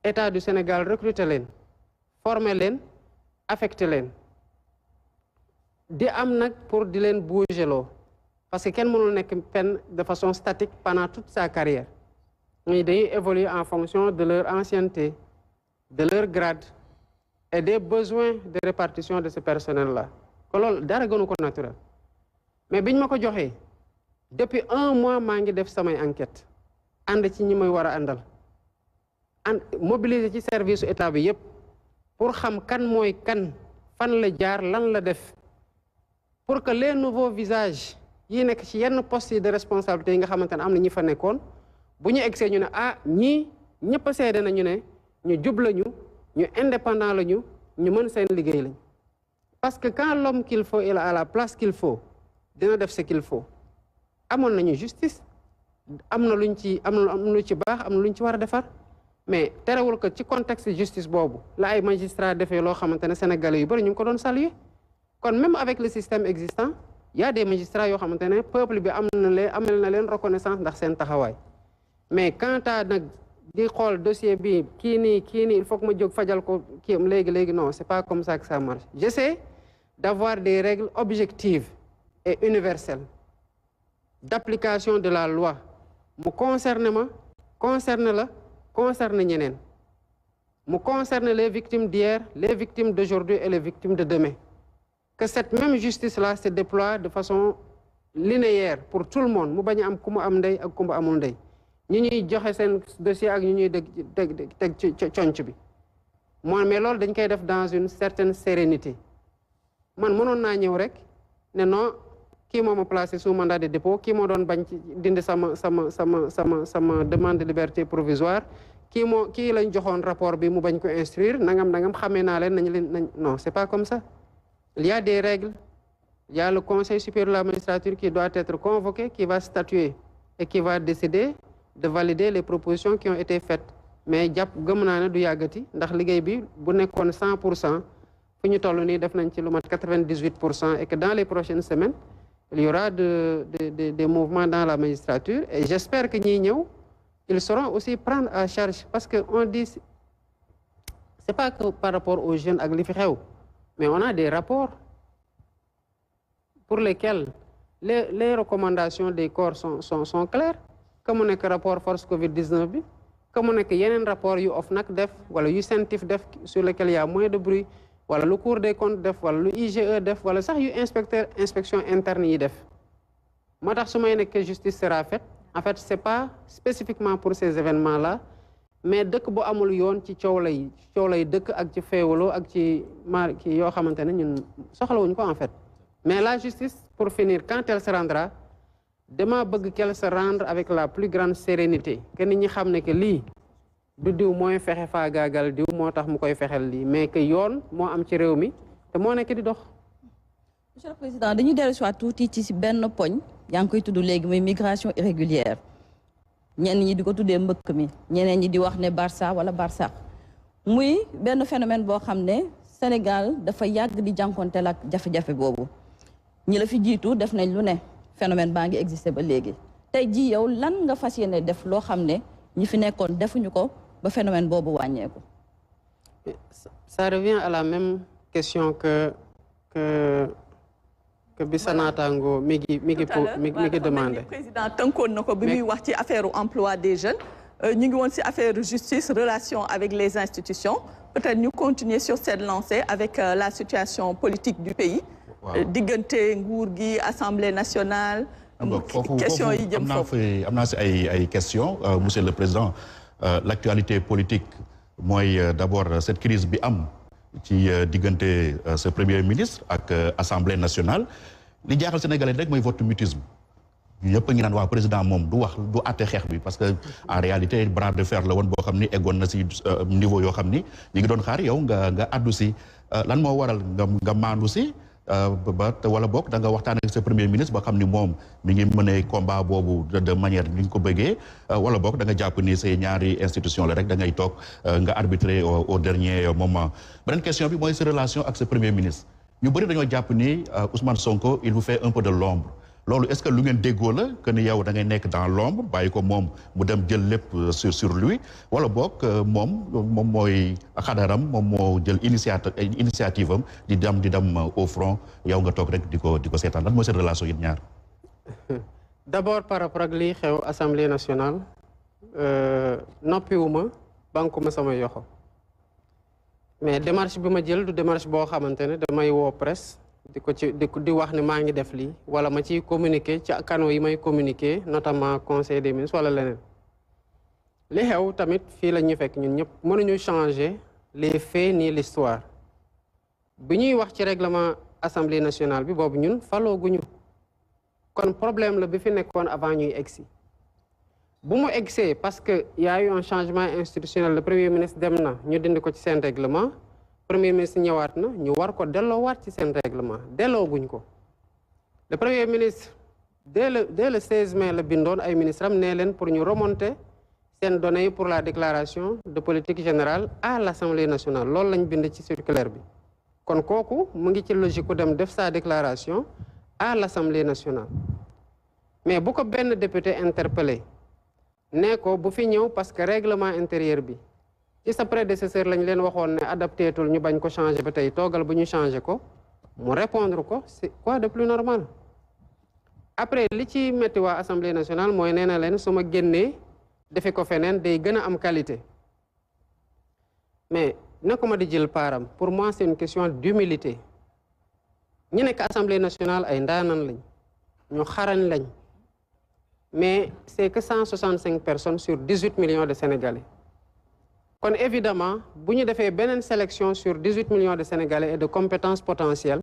état du Sénégal recruter leen former leen affecter leen di am nag pour di leen bouger loo parce que kenn mënul nekk peine de façon statique pendant toute sa carrière ñuy dañuy évoluer en fonction de leur ancienneté de leur grade et des besoins de répartition de ce personnel-là que loolu dara gënu ko naturel mais biñ ma ko joxee depuis 1 mois maa ngi def samay enquête ànd ci ñi may war a àndal mobiliser ci service état bi yépp pour xam kan mooy kan fan la jaar lan la def pour que les nouveaux visages yi nekk ci yenn postes de responsabilité yi nga xamante ne am na ñi fa nekkoon bu ñu egsee ñu ne ah ñii ñëpp a seede nañu ne ñu jub lañu ñu indépendant lañu ñu mën seen liggéey lañ parce que quand l'homme qu'il faut il a la place qu'il faut dina def ce qu'il faut amoon nañu justice am na luñ ci am na lu ci baax am na luñ ci war a defar mais terewul que ci contexte justice boobu la ay magistrats defee loo xamante ne sénégalais yu bëri ñu ngi ko doon saluer kon même avec le système existant y a des magistrats yoo xamante ne peuple bi amal na leen reconnaissance ndax seen taxawaay mais quant à nag di xool dossier bi kii nii il faut que ma jóg fajal ko kii am léegi non c'est pas comme ça que ça marche j'essaie d'avoir des règles objectives et universelles d'application de la loi mu concerne ma concerne la concerne ñeneen mu concerne les victimes d'hier les victimes d'aujourd'hui et les victimes de demain que cette même justice-là se déploie de façon linéaire pour tout le monde mu bañ a am ku mu am ndey ak ku mu amul ndey ñi ñuy joxe seen dossier ak ñu ñuy teg ci conc bi moo mais loolu dañ koy def dans une certaine sérénité man mënoon naa ñëw rek ne non kii moo ma placé sous mandat de dépôt kii moo doon bañ ci dindi sama demande de liberté provisoire kii lañ joxoon rapport bi mu bañ ko instruire nangam xamee naa leen nañ non c'est pas comme ça il y a des règles il y a le conseil supérieur de la magistrature qui doit être convoqué qui va statuer et qui va décider de valider les propositions qui ont été faites mais gëm naa ne du yàggati ndax liggéey bi bu nekkoon 100% fu ñu toll nii def nañ ci lu mat 98% et que dans les prochaines semaines il y aura des mouvements dans la magistrature et j'espère que ñiy ñëw ils sauront aussi prendre à charge parce que on dit c'est pas que par rapport aux jeunes ak li fi xew mais on a des rapports pour lesquels les recommandations des corps sont claires que mu nekk rapport force Covid-19 bi que mu nekk yeneen rapport yu OFNAC def wala yu CENTIF def sur lesquels il y a moins de bruit wala lu Cour des comptes def wala lu IGE def wala sax yu inspection interne yi def moo tax su may nekk justice sera faite en fait c'est pas spécifiquement pour ces événements là mais dëkk bu amul yoon ci coow lay dëkk ak ci féewaloo ak ci kii yoo xamante ne ñun soxlawuñ ko en fait mais la justice pour finir quand elle se rendra dama bëgg qu'elle se rendre avec la plus grande sérénité que nit ñi xam ne que lii du diw mooy fexe faagaagal diw moo tax mu koy fexel lii mais que yoon moo am ci réew mi te moo nekk di dox. Monsieur le Président dañuy dellu si waat tuuti ci benn poñ yaa ngi koy tudd léegi muy migration irrégulière ñenn ñi di ko tuddee mbëkk mi ñeneen ñi di wax ne Barça wala Barsax muy benn phénomène boo xam ne Sénégal dafa yàgg di jànkonteel ak jafe-jafe boobu ñi la fi jiitu def nañ lu ne phénomène baa ngi existé ba léegi tey ji yow lan nga fas yéene def loo xam ne ñi fi nekkoon defuñu ko ba phénomène boobu wàññeeku. Ça revient à la même question que bi sa naataango mi ngi demandé. Président tënkoon na ko bi muy wax ci affaire emploi des jeunes ñu ngi woon ci affaire justice relation avec les institutions peut-être ñu continuer sur cette lancée avec la situation politique du pays. diggante nguur gi assemblée nationale. question yi jëm foofu am naa si ay questions monsieur le président l'actualité politique mooy d'abord cette crise bi am ci diggante ce premier ministre ak assemblée nationale li jaaxal sénégalais rek mooy vote mutisme ñëpp a ngi naan waa président moom du wax du àtte xeex bi parce que en réalité bras de fer la woon boo xam ni eggoon na si niveau yoo xam ni ñu ngi doon xaar yow nga addu si lan moo waral nga maandu si wala bokk da nga waxtaan ak sa premier ministre ba xam ni moom mi ngi mënee combat boobu de manière ni nga ko bëggee wala bokk da nga jàpp ni say ñaari institution la rek da ngay toog nga arbitrer au dernier moment. beneen question bi mooy sa relation ak sa premier ministre ñu bëri dañoo jàpp ni Ousmane Sonko il vous fait un peu de l'ombre loolu est-ce que lu ngeen déggoo la que ni yow da ngay nekk dans l'ombre bàyyi ko moom mu dem jël lépp sur lui wala boog moom mooy xadaram moom moo jël initiative am di dem au front yow nga toog rek di ko seetaan lan mooy seen relation yéen ñaar. D'abord par rapport ak lii xew Assemblée nationale noppiwuma bankuma sama yoxo mais démarche bi ma jël du démarche boo xamante ne damay woo presse di wax ne maa ngi def lii wala ma ciy communiquer ci canaux yi may communiquer notamment conseil des ministres wala leneen li xew tamit fii la ñu fekk ñun ñëpp mënuñu changer les faits ni l'histoire bi ñuy wax ci règlement Assemblée nationale bi boobu ñun falooguñu kon problème la bi fi nekkoon avant ñuy egsi bu mu egsee parce que y a eu un changement institutionnel le premier ministre dem na ñu dindi ko ci seen règlement premier ministre ñëwaat na ñu war ko delloowaat ci seen règlement dellooguñ ko le premier ministre dès le 16 mai la bindoon ay ministre am nee leen pour ñu remonter seen données yi pour la déclaration de politique générale à l'Assemblée nationale loolu lañ bind ci circulaire bi kon kooku mu ngi ci logique ku dem def sa déclaration à l'Assemblée nationale mais bu ko benn député interpellé ne ko bu fi ñëw parce que règlement intérieur bi ci sa prédécesseur lañ leen waxoon ne adapté tul ñu bañ ko changer ba tey toogal bu ñu changer ko mu répondre ko c'est quoi de plus normal après li ci métti waa Assemblée nationale mooy nee na leen su ma génnee defe ko feneen day gën a am qualité mais na ko ma di jël paaram pour moi c'est une question d'humilité ñu nekk Assemblée nationale ay ndaanan lañ ñu xarañ lañ mais c'est que 165 personnes sur 18 millions de Sénégalais kon évidemment bu ñu defee beneen sélection sur 18 millions de Sénégalais et de compétences potentielles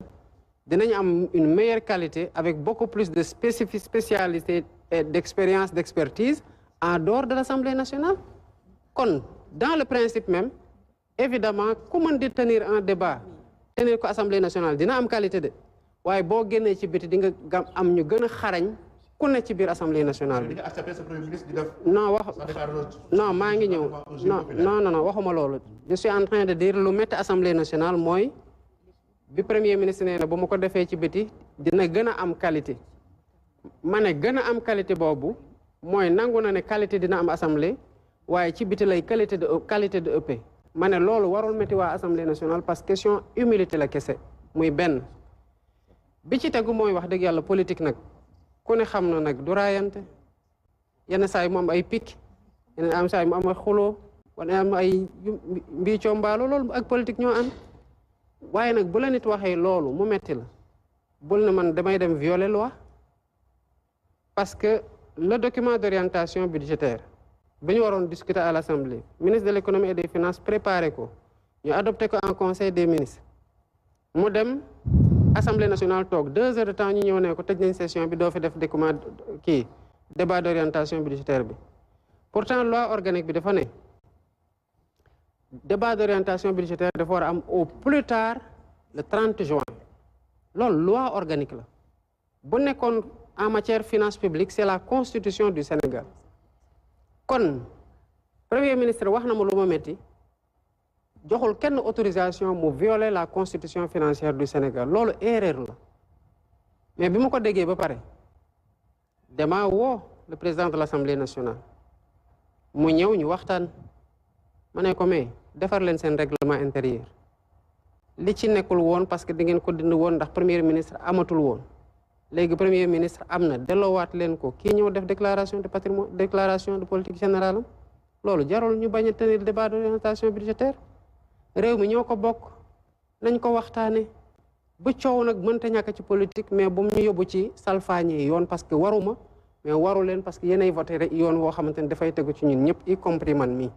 dinañ am une meilleure qualité avec beaucoup plus de spécialité et d'expérience d'expertise en dehors de l'Assemblée nationale kon dans le principe même évidemment ku mën di tenir un débat tenir ko Assemblée nationale dina am qualité de waaye boo génnee ci biti di nga am ñu gën a xarañ ku ne ci biir Assemblée nationale bi. non maa ngi ñëw non waxuma loolu. je suis en train de dire lu métti Assemblée nationale mooy bi premier ministre nee na bu ma ko defee ci biti dina gën a am qualité ma ne gën a am qualité boobu mooy nangu na ne qualité dina am assemblée waaye ci biti lay qualité de ëpp ma ne loolu warul métti waa Assemblée nationale parce que question humilité la kese muy benn bi ci tegu mooy wax dëgg yàlla politique nag. ku ne xam na nag du raayante yenn saa yi mu am ay picc yenn am saa yi mu am ay xuloo wala am ay mbiicoo mbaalo loolu ak politique ñoo ànd waaye nag bu la nit waxee loolu mu metti la bul na man damay dem violer loi parce que le document d'orientation budgétaire bi ñu waroon discuter à l'Assemblée ministre de l'économie et des finances préparé ko ñu adopté ko en conseil des ministres mu dem Assemblée nationale toog 2 heures de temps ñu ñëw ne ko tëj nañ session bi doo fi def document débat d'orientation budgétaire bi pourtant loi organique bi dafa ne débat d'orientation budgétaire dafa war a am au plus tard le 30 juin loolu loi organique la bu nekkoon en matière finance publique c'est la constitution du Sénégal kon premier ministre wax na ma lu ma metti joxul kenn autorisation mu violer la constitution financière du Sénégal loolu erreur la mais bi ma ko déggee ba pare dama woo le président de l'Assemblée nationale mu ñëw ñu waxtaan ma ne ko mais defar leen seen règlement intérieur li ci nekkul woon parce que di ngeen ko dind woon ndax premier ministre amatul woon léegi premier ministre am na delloowaat leen ko kii ñëw def déclaration de patrimoine déclaration de politique générale am loolu jarul ñu bañ a tenir débat d'orientation budgétaire réew mi ñoo ko bokk nañ ko waxtaane bu coow nag mënta ñàkk ci politique mais bu mu ñu yóbbu ci salfaañi yoon parce que waruma mais waru leen parce que yéenay voté rek yoon woo xamante ne dafay tegu ci ñun ñëpp y compris man mii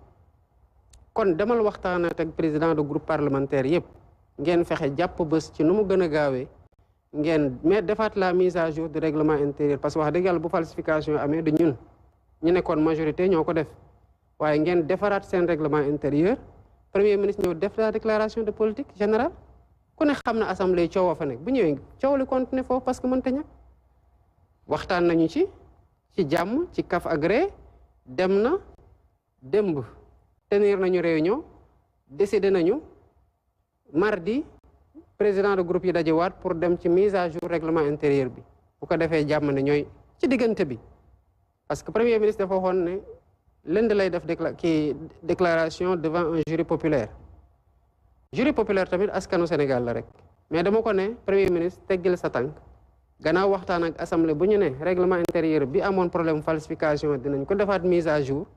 kon demal waxtaanat ak président de groupe parlementaire yëpp ngeen fexe jàpp bés ci nu mu gën a gaawee ngeen mais defaat la mise à jour du règlement intérieur parce que wax dëgg yàlla bu falsification amee du ñun ñu nekkoon majorité ñoo ko def waaye ngeen defaraat seen règlement intérieur premier ministre ñëw def la déclaration de politique générale ku ne xam na assemblée coow fa nekk bu ñëwee coow li continuer foofu parce que mënta ñàkk waxtaan nañu ci jàmm ci kaf ak ree dem na démb tenir nañu réunion décidé nañu mardi président de groupe yi dajewaat pour dem ci mise à jour règlement intérieur bi bu ko defee jàmm ne ñooy ci diggante bi parce que premier ministre dafa waxoon ne lundi lay def déclaration devant un jury populaire tamit askanu Sénégal la rek mais dama ko ne premier ministre teggil sa tànk gannaaw waxtaan ak assemblée bu ñu ne règlement intérieur bi amoon problème falsification dinañ ko defaat mise à jour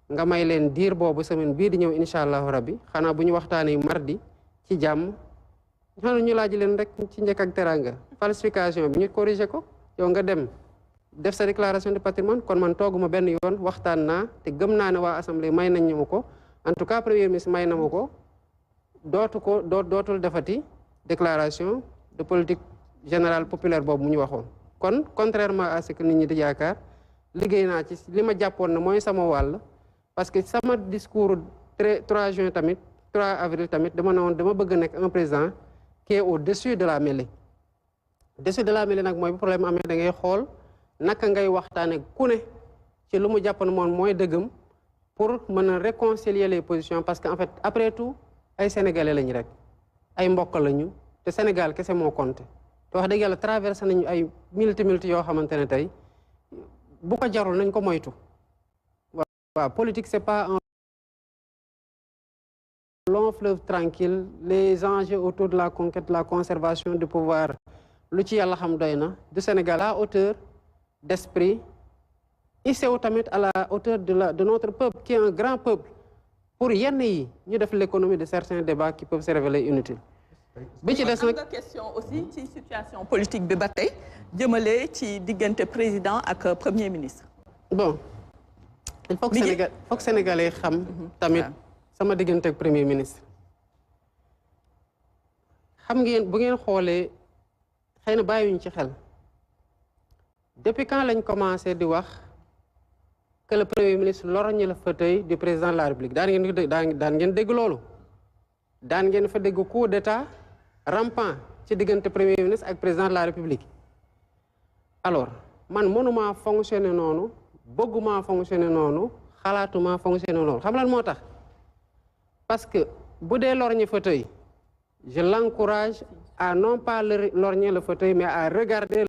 nga may leen diir boobu semaine bii di ñëw incha allahu rabbi xanaa bu ñu waxtaanee mardi ci jàmm xanaa ñu laaj leen rek ci njëkk ak teranga falsification bi ñu corriger ko yow nga dem def sa déclaration de patrimoine kon man tooguma benn yoon waxtaan naa te gëm naa ne waa assemblée may nañ ñu ma ko en tout cas premier ministre may na ma ko dootul defati déclaration de politique générale populaire boobu mu ñu waxoon kon contrairement à ce que nit ñi di yaakaar liggéey naa ci li ma jàppoon ne mooy sama wàll parce que sama discours 3 juin tamit 3 avril tamit dama ne woon dama bëgg nekk un président qui est au-dessus de la mêlée dessus de la mêlée nag mooy bu problème amee da ngay xool naka ngay waxtaane ku ne ci lu mu jàppoon moom mooy dëggam pour mën a réconcilier les positions parce que en fait après tout ay sénégalais lañu rek ay mbokk lañu te Sénégal kese moo compté te wax dëgg yàlla traversé nañu ay multi yoo xamante ne tey bu ko jarul nañ ko moytu waaw politique c'est pas un long fleuve tranquille les enjeux autour de la conquête la conservation du pouvoir lu ci yàlla xam doy na du Sénégal à hauteur d'esprit isew tamit à la hauteur de notre peuple qui est un grand peuple pour yenn yi ñu def l'économie de certains débats qui peuvent se révéler inutiles bi ci des nag question aussi ci situation politique bi ba tey jëmale ci diggante président ak premier ministre bon il faut que Sénégalais xam tamit sama diggante ak premier ministre xam ngeen bu ngeen xoolee xëy na bàyyiwuñ ci xel depuis quand lañ commencé di wax que le premier ministre lorgne le fauteuil du président de la République daan ngeen dégg loolu daan ngeen fa dégg coup d'état rampant ci diggante premier ministre ak président de la République alors man mënuma fonctionner noonu bëgguma fonctionner noonu xalaatuma fonctionner noonu xam lan moo tax parce que bu dee lorgne fauteuil je l'encourage à non pas lorgner le fauteuil mais à regarder